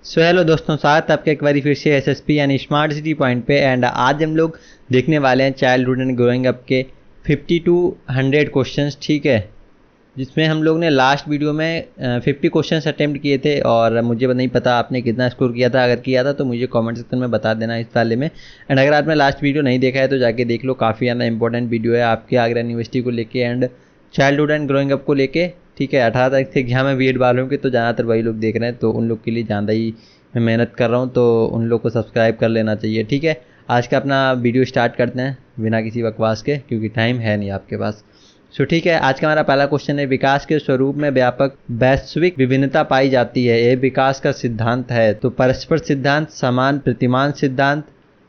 Hello दोस्तों, स्वागत है आपका एक बार फिर से एसएसपी यानी स्मार्ट सिटी पॉइंट पे। एंड आज हम लोग देखने वाले हैं चाइल्डहुड एंड ग्रोइंग अप के 50 to 100 क्वेश्चंस, ठीक है। जिसमें हम लोग ने लास्ट वीडियो में 50 क्वेश्चंस अटेम्प्ट किए थे और मुझे नहीं पता आपने कितना स्कोर किया था। अगर किया था तो मुझे कमेंट सेक्शन में बता देना इस वाले में। एंड अगर आपने लास्ट वीडियो नहीं देखा है तो जाके देख लो, काफ़ी ज़्यादा इंपॉर्टेंट वीडियो है आपके आगरा यूनिवर्सिटी को लेके and childhood and growing up को लेके, ठीक है। 18 तारीख से एग्जाम है बीएड वालों के, तो ज़्यादातर वही लोग देख रहे हैं, तो उन लोग के लिए ज़्यादा ही मैं मेहनत कर रहा हूँ, तो उन लोग को सब्सक्राइब कर लेना चाहिए, ठीक है। आज का अपना वीडियो स्टार्ट करते हैं बिना किसी बकवास के, क्योंकि टाइम है नहीं आपके पास। सो ठीक है, आज का हमारा पहला क्वेश्चन है, विकास के स्वरूप में व्यापक वैश्विक विभिन्नता पाई जाती है, ये विकास का सिद्धांत है। तो परस्पर सिद्धांत, समान प्रतिमान सिद्धांत,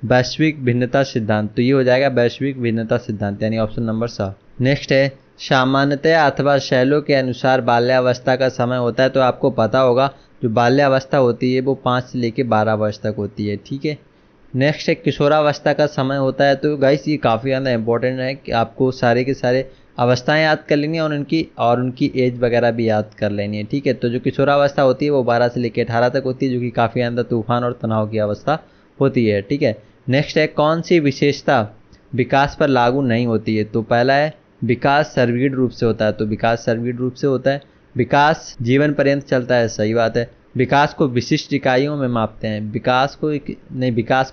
वैश्विक भिन्नता सिद्धांत। तो ये हो जाएगा वैश्विक भिन्नता सिद्धांत, यानी ऑप्शन नंबर 7। नेक्स्ट है, सामान्यतया अथवा शैलों के अनुसार बाल्यावस्था का समय होता है। तो आपको पता होगा जो बाल्यावस्था होती है वो 5 से लेकर 12 वर्ष तक होती है, ठीक है। नेक्स्ट है, किशोरावस्था का समय होता है। तो गाइस ये काफ़ी ज़्यादा इंपॉर्टेंट है कि आपको सारे के सारे अवस्थाएं याद कर लेनी है और उनकी एज वगैरह भी याद कर लेनी है, ठीक है। तो जो किशोरावस्था होती है वो 12 से लेकर 18 तक होती है, जो कि काफ़ी ज़्यादा तूफान और तनाव की अवस्था होती है, ठीक है। नेक्स्ट है, कौन सी विशेषता विकास पर लागू नहीं होती है। तो पहला है, विकास सर्वगीण रूप से होता है। तो विकास सर्वगीण रूप से होता है। विकास जीवन पर्यंत चलता है, सही बात है। विकास को विशिष्ट इकाइयों में मापते हैं, विकास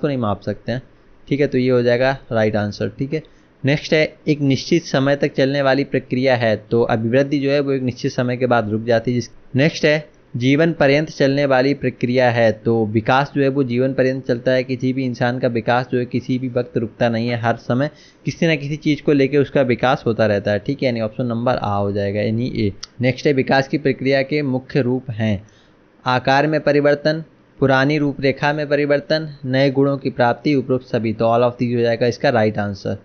को नहीं माप सकते हैं, ठीक है। तो ये हो जाएगा राइट आंसर, ठीक है। नेक्स्ट है, एक निश्चित समय तक चलने वाली प्रक्रिया है। तो अभिवृद्धि जो है वो एक निश्चित समय के बाद रुक जाती है। नेक्स्ट है, जीवन पर्यंत चलने वाली प्रक्रिया है। तो विकास जो है वो जीवन पर्यंत चलता है, किसी भी इंसान का विकास जो है किसी भी वक्त रुकता नहीं है, हर समय किसी न किसी चीज़ को लेकर उसका विकास होता रहता है, ठीक है। यानी ऑप्शन नंबर आ हो जाएगा, यानी ए। नेक्स्ट है, विकास की प्रक्रिया के मुख्य रूप हैं आकार में परिवर्तन, पुरानी रूपरेखा में परिवर्तन, नए गुणों की प्राप्ति, उपरोक्त सभी। तो ऑल ऑफ दीज हो जाएगा इसका राइट आंसर।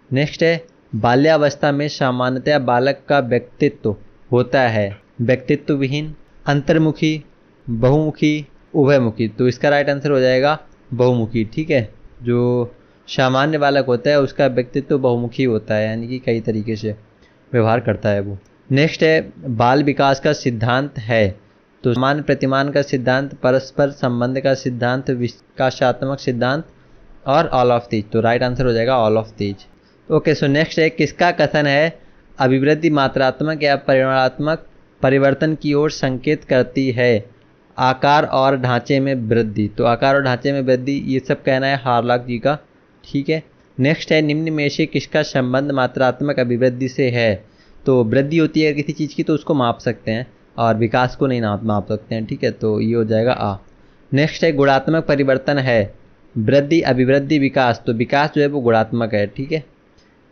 नेक्स्ट है, बाल्यावस्था में सामान्यतया बालक का व्यक्तित्व होता है व्यक्तित्व विहीन, अंतर्मुखी, बहुमुखी, उभयमुखी। तो इसका राइट आंसर हो जाएगा बहुमुखी, ठीक है। जो सामान्य बालक होता है उसका व्यक्तित्व बहुमुखी होता है, यानी कि कई तरीके से व्यवहार करता है वो। नेक्स्ट है, बाल विकास का सिद्धांत है। तो समान प्रतिमान का सिद्धांत, परस्पर संबंध का सिद्धांत, विकासात्मक सिद्धांत और ऑल ऑफ दीज। तो राइट आंसर हो जाएगा all of these. Okay, so next है, किसका कथन है अभिवृद्धि मात्रात्मक या परिमाणात्मक परिवर्तन की ओर संकेत करती है, आकार और ढांचे में वृद्धि। तो आकार और ढांचे में वृद्धि, ये सब कहना है हार्लॉक जी का, ठीक है। नेक्स्ट है, निम्न में से किसका संबंध मात्रात्मक अभिवृद्धि से है। तो वृद्धि होती है किसी चीज़ की तो उसको माप सकते हैं और विकास को नहीं माप सकते हैं, ठीक है। तो ये हो जाएगा आ। नेक्स्ट है, गुणात्मक परिवर्तन है वृद्धि, अभिवृद्धि, विकास। तो विकास जो है वो गुणात्मक है, ठीक है।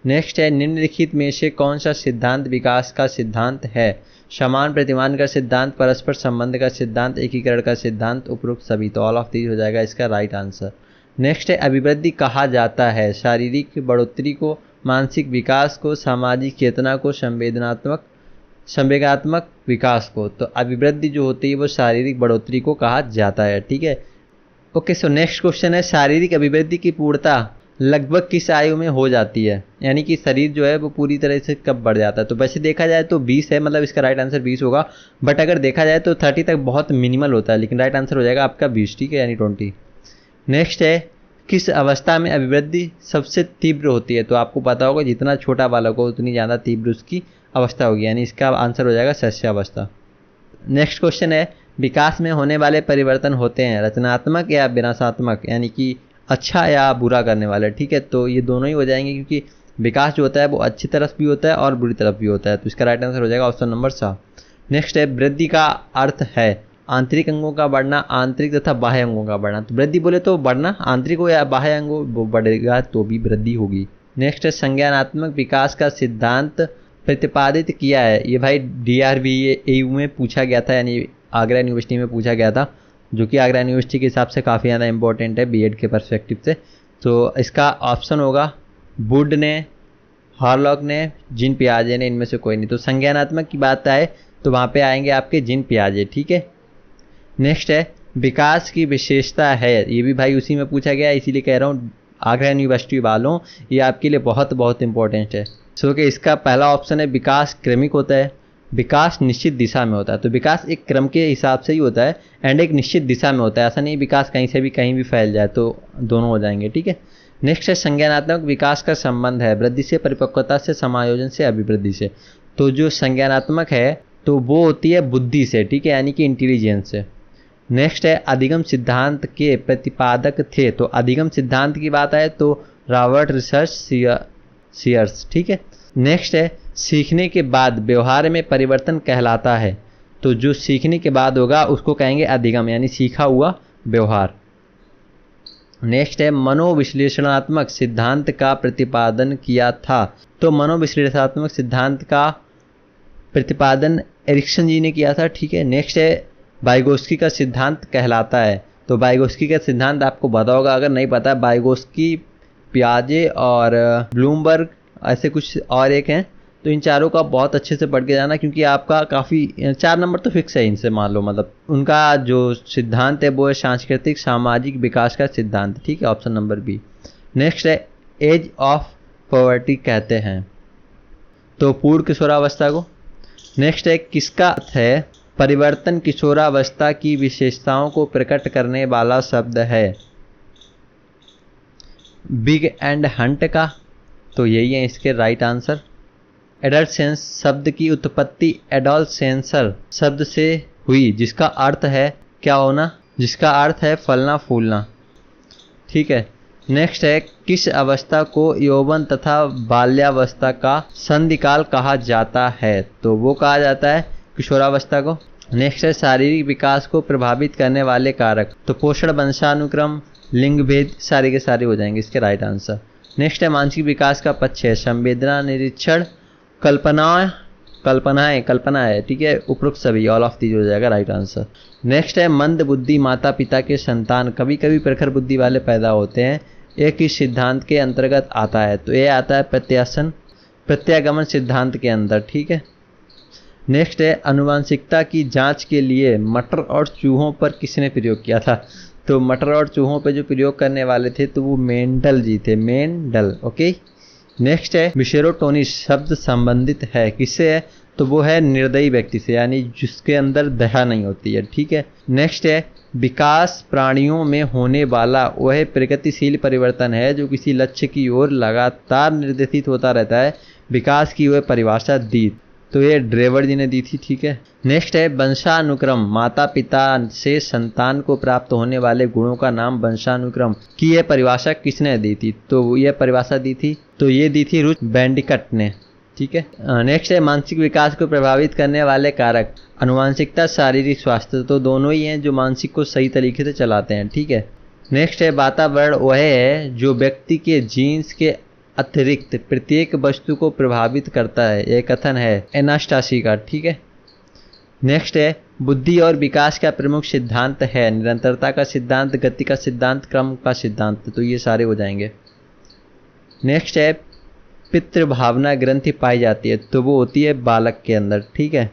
नेक्स्ट है, निम्नलिखित में से कौन सा सिद्धांत विकास का सिद्धांत है। समान प्रतिमान का सिद्धांत, परस्पर संबंध का सिद्धांत, एकीकरण का सिद्धांत, उपरोक्त सभी। तो ऑल ऑफ दीज हो जाएगा इसका राइट आंसर। नेक्स्ट है, अभिवृद्धि कहा जाता है शारीरिक बढ़ोतरी को, मानसिक विकास को, सामाजिक चेतना को, संवेगात्मक विकास को। तो अभिवृद्धि जो होती है वो शारीरिक बढ़ोतरी को कहा जाता है, ठीक है। ओके, सो नेक्स्ट क्वेश्चन है, शारीरिक अभिवृद्धि की पूर्णता लगभग किस आयु में हो जाती है, यानी कि शरीर जो है वो पूरी तरह से कब बढ़ जाता है। तो वैसे देखा जाए तो 20 है, मतलब इसका राइट आंसर 20 होगा। बट अगर देखा जाए तो 30 तक बहुत मिनिमल होता है, लेकिन राइट आंसर हो जाएगा आपका 20, ठीक है, यानी 20। नेक्स्ट है, किस अवस्था में अभिवृद्धि सबसे तीव्र होती है। तो आपको पता होगा जितना छोटा बालक हो उतनी ज़्यादा तीव्र उसकी अवस्था होगी, यानी इसका आंसर हो जाएगा शैशवावस्था। नेक्स्ट क्वेश्चन है, विकास में होने वाले परिवर्तन होते हैं रचनात्मक या विनाशात्मक, यानी कि अच्छा या बुरा करने वाले, ठीक है। तो ये दोनों ही हो जाएंगे, क्योंकि विकास जो होता है वो अच्छी तरफ भी होता है और बुरी तरफ भी होता है। तो इसका राइट आंसर हो जाएगा ऑप्शन नंबर 7। नेक्स्ट है, वृद्धि का अर्थ है आंतरिक अंगों का बढ़ना, आंतरिक तथा बाह्य अंगों का बढ़ना। तो वृद्धि बोले तो बढ़ना, आंतरिक हो या बाह्य अंग वो बढ़ेगा तो भी वृद्धि होगी। नेक्स्ट है, संज्ञानात्मक विकास का सिद्धांत प्रतिपादित किया है। ये भाई DRV में पूछा गया था, यानी आगरा यूनिवर्सिटी में पूछा गया था, जो कि आगरा यूनिवर्सिटी के हिसाब से काफ़ी ज़्यादा इंपॉर्टेंट है बीएड के पर्सपेक्टिव से। तो इसका ऑप्शन होगा वुड ने, हार्लॉक ने, जीन पियाजे ने, इनमें से कोई नहीं। तो संज्ञानात्मक की बात आए तो वहाँ पे आएंगे आपके जीन पियाजे, ठीक है। नेक्स्ट है, विकास की विशेषता है, ये भी भाई उसी में पूछा गया है, इसीलिए कह रहा हूँ आगरा यूनिवर्सिटी वालों ये आपके लिए बहुत बहुत इंपॉर्टेंट है। सो कि इसका पहला ऑप्शन है, विकास क्रमिक होता है, विकास निश्चित दिशा में होता है। तो विकास एक क्रम के हिसाब से ही होता है एंड एक निश्चित दिशा में होता है, ऐसा नहीं विकास कहीं से भी कहीं भी फैल जाए, तो दोनों हो जाएंगे, ठीक है। नेक्स्ट है संज्ञानात्मक विकास का संबंध है वृद्धि से, परिपक्वता से, समायोजन से, अभिवृद्धि से। तो जो संज्ञानात्मक है तो वो होती है बुद्धि से, ठीक है, यानी कि इंटेलिजेंस से। नेक्स्ट है अधिगम सिद्धांत के प्रतिपादक थे। तो अधिगम सिद्धांत की बात आए तो रॉबर्ट रिसर्च सीयर्स, ठीक है। नेक्स्ट है सीखने के बाद व्यवहार में परिवर्तन कहलाता है। तो जो सीखने के बाद होगा उसको कहेंगे अधिगम, यानी सीखा हुआ व्यवहार। नेक्स्ट है मनोविश्लेषणात्मक सिद्धांत का प्रतिपादन किया था। तो मनोविश्लेषणात्मक सिद्धांत का प्रतिपादन एरिक्सन जी ने किया था, ठीक है। नेक्स्ट है वाइगोस्की का सिद्धांत कहलाता है। तो वाइगोस्की का सिद्धांत आपको पता होगा, अगर नहीं पता वाइगोस्की, पियाजे और ब्लूमबर्ग ऐसे कुछ और एक हैं, तो इन चारों का बहुत अच्छे से पढ़ के जाना, क्योंकि आपका काफ़ी 4 नंबर तो फिक्स है इनसे, मान लो। मतलब उनका जो सिद्धांत है वो है सांस्कृतिक सामाजिक विकास का सिद्धांत, ठीक है, ऑप्शन नंबर बी। नेक्स्ट है एज ऑफ पॉवर्टी कहते हैं तो पूर्ण किशोरावस्था को। नेक्स्ट है किसका अर्थ है परिवर्तन किशोरावस्था की विशेषताओं को प्रकट करने वाला शब्द है। बिग एंड हंट का, तो यही है इसके राइट आंसर। एडल्टसेंस शब्द की उत्पत्ति एडोलसेंसर शब्द से हुई, जिसका अर्थ है क्या होना, जिसका अर्थ है फलना फूलना, ठीक है। नेक्स्ट है किस अवस्था को यौवन तथा बाल्यावस्था का संधिकाल कहा जाता है। तो वो कहा जाता है किशोरावस्था को। नेक्स्ट है शारीरिक विकास को प्रभावित करने वाले कारक। तो पोषण, वंशानुक्रम, लिंग भेद, सारे के सारे हो जाएंगे इसके राइट आंसर। नेक्स्ट है मानसिक विकास का पक्ष है संवेदना, निरीक्षण, कल्पना है, ठीक है, उपरोक्त सभी, ऑल ऑफ दीज हो जाएगा राइट आंसर। नेक्स्ट है मंद बुद्धि माता पिता के संतान कभी कभी प्रखर बुद्धि वाले पैदा होते हैं, एक ही सिद्धांत के अंतर्गत आता है। तो ये आता है प्रत्यागमन सिद्धांत के अंदर, ठीक है। नेक्स्ट है आनुवंशिकता की जांच के लिए मटर और चूहों पर किसने प्रयोग किया था। तो मटर और चूहों पर जो प्रयोग करने वाले थे तो वो मेंडल जी थे, मेंडल, ओके। नेक्स्ट है विसेरोटोनिक शब्द संबंधित है किससे है, तो वो है निर्दयी व्यक्ति से, यानी जिसके अंदर दया नहीं होती है, ठीक है। नेक्स्ट है विकास प्राणियों में होने वाला वह प्रगतिशील परिवर्तन है जो किसी लक्ष्य की ओर लगातार निर्देशित होता रहता है। विकास की वह परिभाषा दी, तो ये ड्रेवर जी ने दी थी, ठीक है। नेक्स्ट है वंशानुक्रम, माता पिता से संतान को प्राप्त होने वाले गुणों का नाम वंशानुक्रम की यह परिभाषा किसने दी थी। तो यह परिभाषा दी थी, तो ये दी थी रुच बेंडिकट ने, ठीक है। नेक्स्ट है मानसिक विकास को प्रभावित करने वाले कारक, आनुवंशिकता, शारीरिक स्वास्थ्य, तो दोनों ही हैं जो मानसिक को सही तरीके से चलाते हैं, ठीक है। नेक्स्ट है वातावरण वह है जो व्यक्ति के जीन्स के अतिरिक्त प्रत्येक वस्तु को प्रभावित करता है, यह कथन है एनास्टासी का, ठीक है। नेक्स्ट है बुद्धि और विकास का प्रमुख सिद्धांत है निरंतरता का सिद्धांत, गति का सिद्धांत, क्रम का सिद्धांत, तो ये सारे हो जाएंगे। नेक्स्ट है पितृभावना ग्रंथि पाई जाती है, तो वो होती है बालक के अंदर, ठीक है।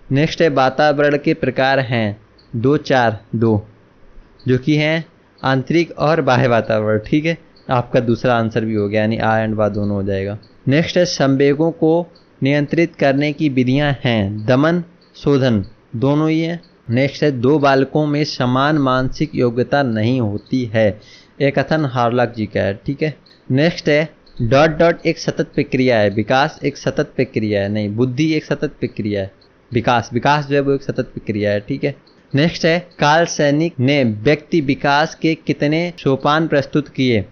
नेक्स्ट है वातावरण के प्रकार हैं 2, 4, 2, जो कि हैं आंतरिक और बाह्य वातावरण, ठीक है। आपका दूसरा आंसर भी हो गया, यानी आ एंड बा दोनों हो जाएगा। नेक्स्ट है संवेगों को नियंत्रित करने की विधियां हैं दमन, शोधन, दोनों ही हैं। नेक्स्ट है 2 बालकों में समान मानसिक योग्यता नहीं होती है, एक कथन हार्लॉक जी का है, ठीक है। नेक्स्ट है ... एक सतत प्रक्रिया है, विकास एक सतत प्रक्रिया है, नहीं बुद्धि एक सतत प्रक्रिया है, विकास जो है वो एक सतत प्रक्रिया है, ठीक है। नेक्स्ट है कार्ल सैनिक ने व्यक्ति विकास के कितने सोपान प्रस्तुत किए,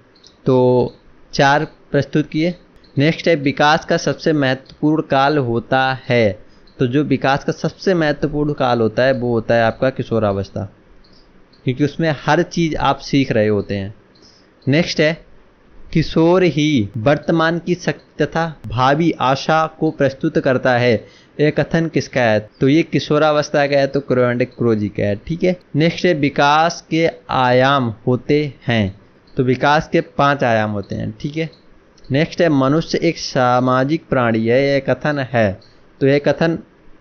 तो 4 प्रस्तुत किए। नेक्स्ट है विकास का सबसे महत्वपूर्ण काल होता है, तो जो विकास का सबसे महत्वपूर्ण काल होता है वो होता है आपका किशोरावस्था, क्योंकि उसमें हर चीज़ आप सीख रहे होते हैं। नेक्स्ट है किशोर ही वर्तमान की शक्ति तथा भावी आशा को प्रस्तुत करता है, यह कथन किसका है, तो ये किशोरावस्था का है, तो क्रो जी का है, ठीक है। नेक्स्ट है विकास के आयाम होते हैं, तो विकास के 5 आयाम होते हैं, ठीक है। नेक्स्ट है मनुष्य एक सामाजिक प्राणी है, यह कथन है, तो यह कथन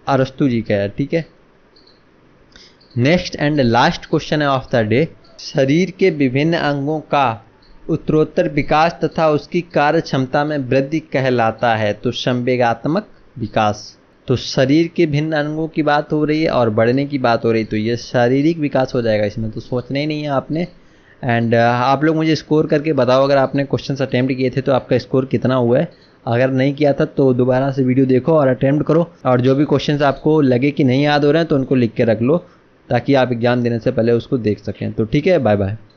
अरस्तु जी का है, ठीक है। नेक्स्ट एंड लास्ट क्वेश्चन है ऑफ द डे, शरीर के विभिन्न अंगों का उत्तरोत्तर विकास तथा उसकी कार्य क्षमता में वृद्धि कहलाता है, तो संवेगात्मक विकास, तो शरीर के भिन्न अंगों की बात हो रही है और बढ़ने की बात हो रही है, तो ये शारीरिक विकास हो जाएगा, इसमें तो सोचना ही नहीं है आपने। एंड आप लोग मुझे स्कोर करके बताओ, अगर आपने क्वेश्चन अटैम्प्ट किए थे तो आपका स्कोर कितना हुआ है। अगर नहीं किया था तो दोबारा से वीडियो देखो और अटैम्प्ट करो, और जो भी क्वेश्चंस आपको लगे कि नहीं याद हो रहे हैं तो उनको लिख के रख लो, ताकि आप एग्जाम देने से पहले उसको देख सकें। तो ठीक है, बाय बाय।